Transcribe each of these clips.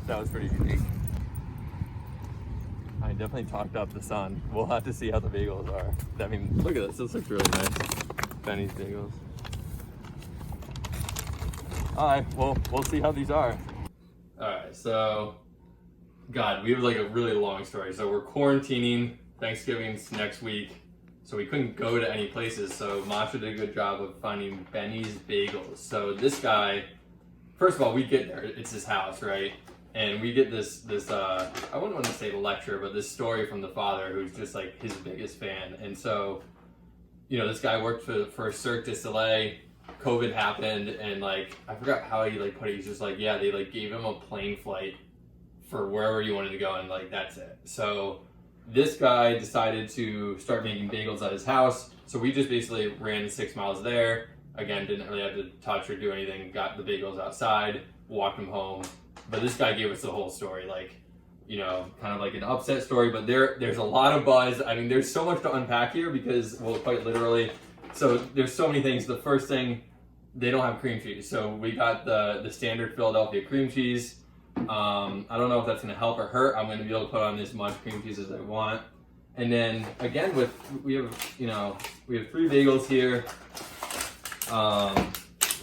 That was pretty unique. I definitely talked up the sun. We'll have to see how the bagels are. I mean, look at this. This looks really nice. Benny's bagels. All right, well, we'll see how these are. All right, so, God, we have like a really long story. So we're quarantining. Thanksgiving's next week. So we couldn't go to any places. So Masha did a good job of finding Benny's Bagels. So this guy, first of all, we get there. It's his house, right? And we get this I wouldn't want to say lecture, but this story from the father who's just like his biggest fan. And so, you know, this guy worked for Cirque du Soleil. COVID happened, and like, I forgot how he like put it. He's just like, yeah, they like gave him a plane flight for wherever you wanted to go, and like, that's it. So this guy decided to start making bagels at his house. So we just basically ran 6 miles there. Again, didn't really have to touch or do anything. Got the bagels outside, walked them home. But this guy gave us the whole story, like, you know, kind of like an upset story, but there's a lot of buzz. I mean, there's so much to unpack here because, well, quite literally, so there's so many things. The first thing, they don't have cream cheese. So we got the standard Philadelphia cream cheese. I don't know if that's gonna help or hurt. I'm gonna be able to put on as much cream cheese as I want. And then again, we have 3 bagels here.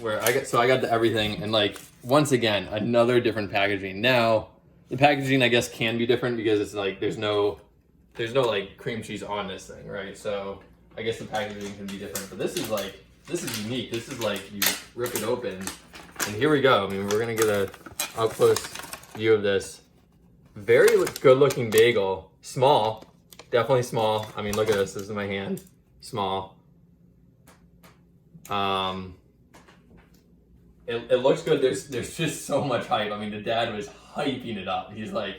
Where I got the everything, and like, once again, another different packaging. Now, the packaging I guess can be different because it's like there's no like cream cheese on this thing, right? So I guess the packaging can be different, but this is unique. This is like, you rip it open, and here we go. I mean, we're gonna get a up close view of this. Very good looking bagel. Small, definitely small. I mean, look at this. This is my hand. Small. It looks good. There's just so much hype. I mean, the dad was hyping it up. He's like,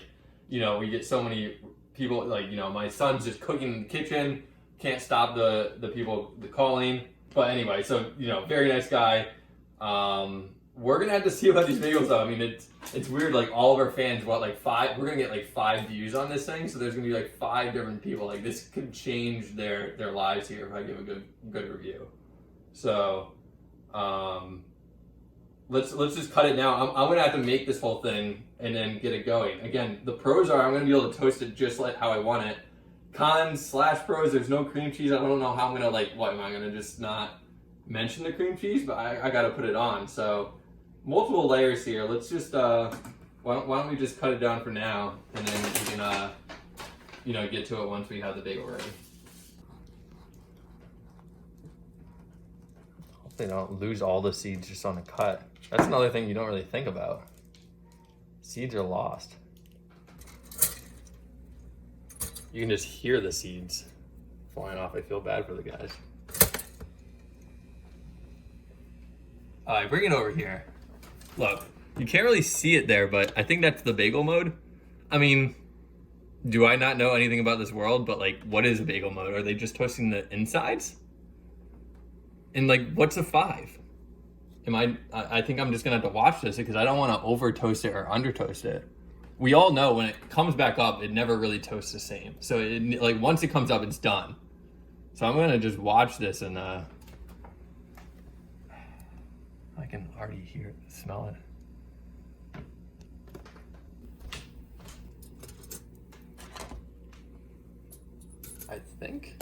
you know, we get so many people, like, you know, my son's just cooking in the kitchen. Can't stop the people calling. But anyway, so, you know, very nice guy. We're gonna have to see about these bagels though. I mean, it's weird, like all of our fans want like 5, we're gonna get like 5 views on this thing. So there's gonna be like 5 different people. Like, this could change their lives here if I give a good review. So, let's just cut it now. I'm gonna have to make this whole thing and then get it going. Again, the pros are I'm gonna be able to toast it just like how I want it. Cons/pros, there's no cream cheese. I don't know how I'm gonna, like, what am I gonna just not mention the cream cheese? But I gotta put it on. So multiple layers here. Let's just why don't we just cut it down for now, and then we can you know, get to it once we have the bagel ready. Hope they don't lose all the seeds just on the cut. That's another thing you don't really think about. Seeds are lost. You can just hear the seeds flying off. I feel bad for the guys. All right, bring it over here. Look, you can't really see it there, but I think that's the bagel mode. I mean, do I not know anything about this world? But like, what is a bagel mode? Are they just toasting the insides? And like, what's a 5? I think I'm just gonna have to watch this because I don't want to over toast it or under toast it. We all know when it comes back up, it never really toasts the same. So it, like, once it comes up, it's done. So I'm gonna just watch this, and I can already hear it, smell it. I think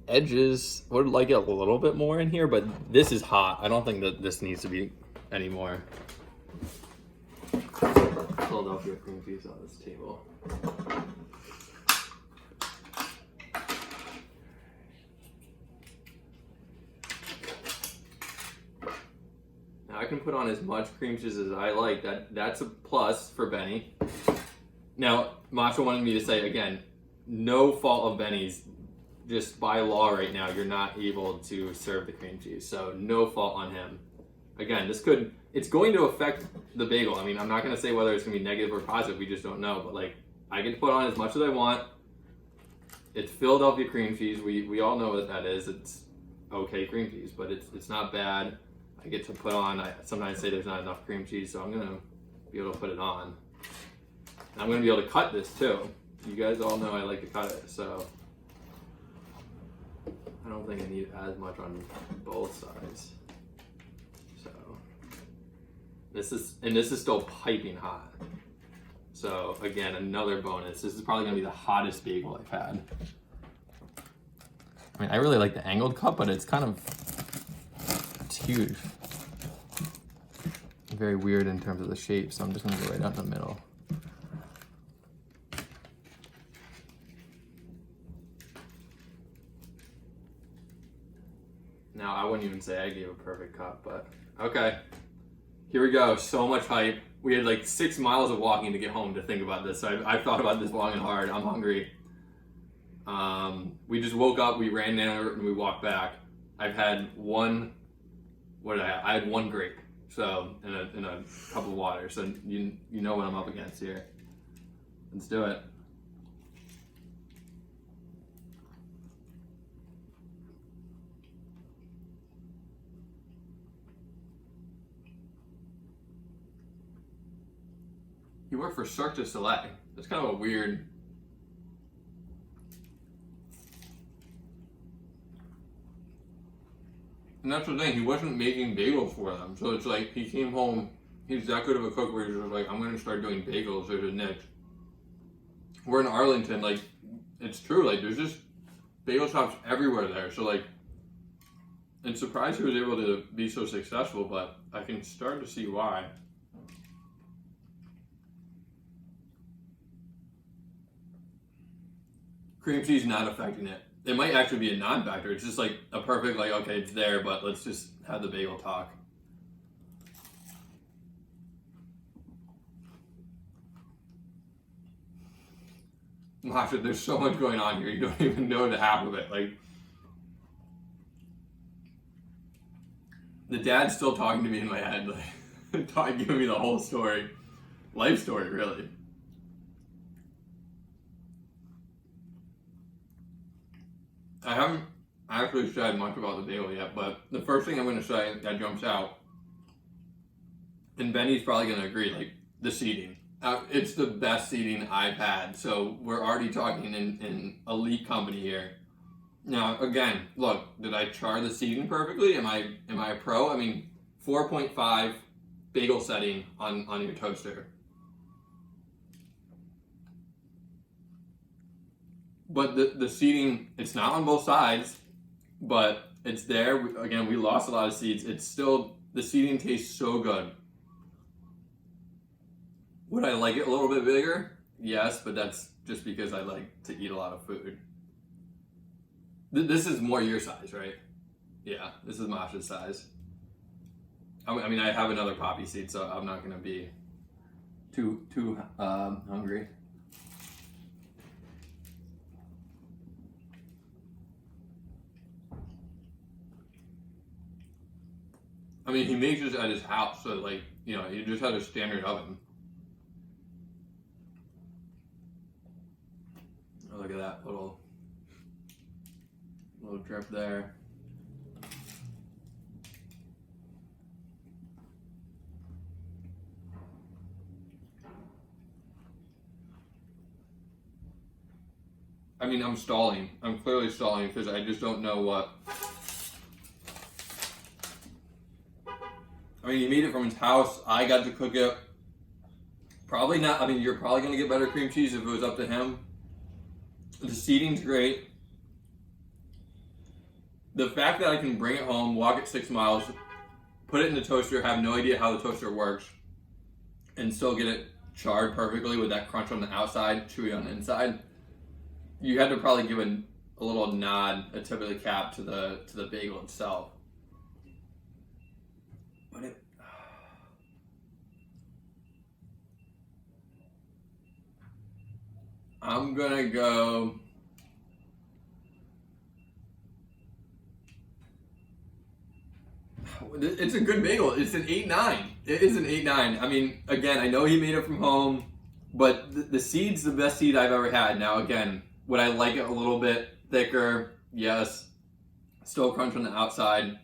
edges would like it a little bit more in here, but this is hot. I don't think that this needs to be any more. Philadelphia cream cheese on this table. Now I can put on as much cream cheese as I like. That's a plus for Benny. Now, Masha wanted me to say, again, no fault of Benny's. Just by law right now, you're not able to serve the cream cheese. So no fault on him. Again, it's going to affect the bagel. I mean, I'm not going to say whether it's going to be negative or positive. We just don't know. But like, I get to put on as much as I want. It's Philadelphia cream cheese. We all know what that is. It's okay cream cheese, but it's not bad. I get to put on, I sometimes say there's not enough cream cheese, so I'm going to be able to put it on. And I'm going to be able to cut this too. You guys all know I like to cut it, so I don't think I need as much on both sides. So This is still piping hot. So again, another bonus. This is probably gonna be the hottest bagel I've had. I mean, I really like the angled cup, but it's huge. Very weird in terms of the shape, so I'm just gonna go right out in the middle. Now, I wouldn't even say I gave a perfect cup, but okay. Here we go, so much hype. We had like 6 miles of walking to get home to think about this. So I've thought about this long and hard. I'm hungry. We just woke up, we ran down, and we walked back. I've had one, I had one grape, so in a cup of water. So you know what I'm up against here. Let's do it. You work for Cirque du Soleil. That's kind of a weird. And that's the thing, he wasn't making bagels for them. So it's like he came home, he's that good of a cook where he's just like, I'm gonna start doing bagels, there's a niche. We're in Arlington, like, it's true, like there's just bagel shops everywhere there. So like, I'm surprised he was able to be so successful, but I can start to see why. Cream cheese not affecting it. It might actually be a non-factor. It's just like a perfect, like, okay, it's there, but let's just have the bagel talk. Masha, there's so much going on here. You don't even know the half of it. Like, the dad's still talking to me in my head, like, giving me the whole story. Life story, really. I haven't actually said much about the bagel yet, but the first thing I'm going to say that jumps out, and Benny's probably going to agree, like, the seating. It's the best seating I've had, so we're already talking in elite company here. Now, again, look, did I char the seating perfectly? Am I a pro? I mean, 4.5 bagel setting on your toaster. But the seating, it's not on both sides, but it's there. Again, we lost a lot of seeds. It's still, the seating tastes so good. Would I like it a little bit bigger? Yes, but that's just because I like to eat a lot of food. This is more your size, right? Yeah, this is Masha's size. I mean, I have another poppy seed, so I'm not gonna be too hungry. I mean, he makes this at his house, so like, you know, he just had a standard oven. Oh, look at that little drip there. I mean, I'm stalling. I'm clearly stalling because I just don't know what. I mean, he made it from his house. I got to cook it. Probably not. I mean, you're probably going to get better cream cheese if it was up to him. The seating's great. The fact that I can bring it home, walk it 6 miles, put it in the toaster, have no idea how the toaster works, and still get it charred perfectly with that crunch on the outside, chewy on the inside. You had to probably give a little nod, a tip of the cap to the bagel itself. But I'm gonna go. It's a good bagel. It's an 8.9. It is an 8.9. I mean, again, I know he made it from home, but the seed's the best seed I've ever had. Now, again, would I like it a little bit thicker? Yes. Still crunch on the outside.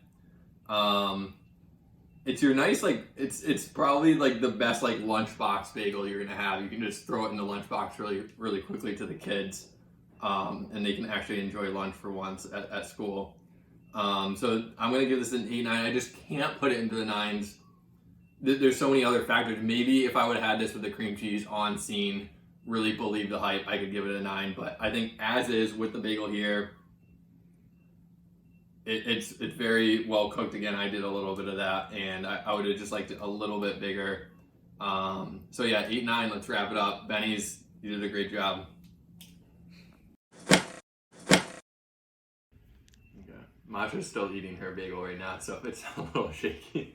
It's your nice, like, it's probably like the best like lunchbox bagel you're gonna have. You can just throw it in the lunchbox really, really quickly to the kids, and they can actually enjoy lunch for once at school. So I'm gonna give this an 8.9. I just can't put it into the 9s there's so many other factors. Maybe if I would have had this with the cream cheese on scene, really believe the hype, I could give it a 9. But I think as is with the bagel here, it's very well cooked. Again, I did a little bit of that, and I would have just liked it a little bit bigger. So yeah, 8-9. Let's wrap it up. Benny's, you did a great job. Masha's still eating her bagel right now, so it's a little shaky.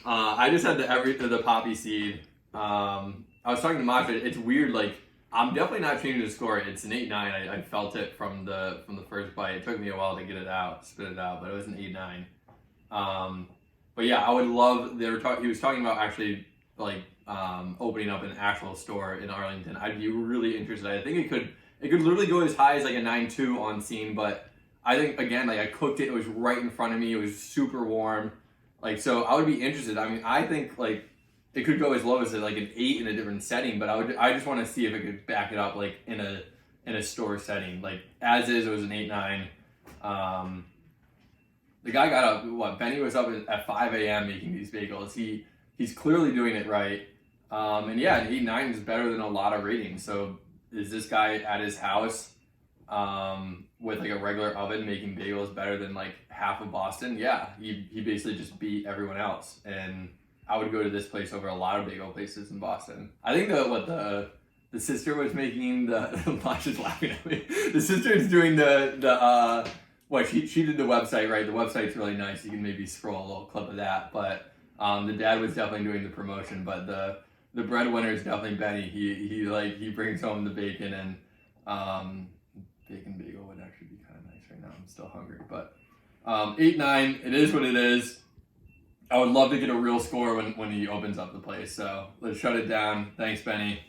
I just had the poppy seed. I was talking to Masha. It's weird. Like, I'm definitely not changing the score. It's an 8-9. I felt it from the first bite. It took me a while to get it out, spit it out, but it was an 8-9. But yeah, I would love. He was talking about actually like opening up an actual store in Arlington. I'd be really interested. I think it could literally go as high as like a 9-2 on scene, but I think, again, like I cooked it, it was right in front of me, it was super warm. Like, so I would be interested. I mean, I think like it could go as low as like an 8 in a different setting, but I just want to see if it could back it up like in a store setting. Like as is, it was an 8-9. The guy got up, Benny was up at 5 a.m. making these bagels. He's clearly doing it right. And yeah, an 8-9 is better than a lot of ratings. So is this guy at his house with like a regular oven making bagels better than like half of Boston? Yeah, he basically just beat everyone else. And I would go to this place over a lot of bagel places in Boston. I think the sister was making Masha's laughing at me. The sister is doing she did the website, right? The website's really nice. You can maybe scroll a little clip of that. But the dad was definitely doing the promotion. But the breadwinner is definitely Benny. He brings home the bacon, and bacon bagel would actually be kind of nice right now. I'm still hungry, but 8-9. It is what it is. I would love to get a real score when he opens up the place. So let's shut it down. Thanks, Benny.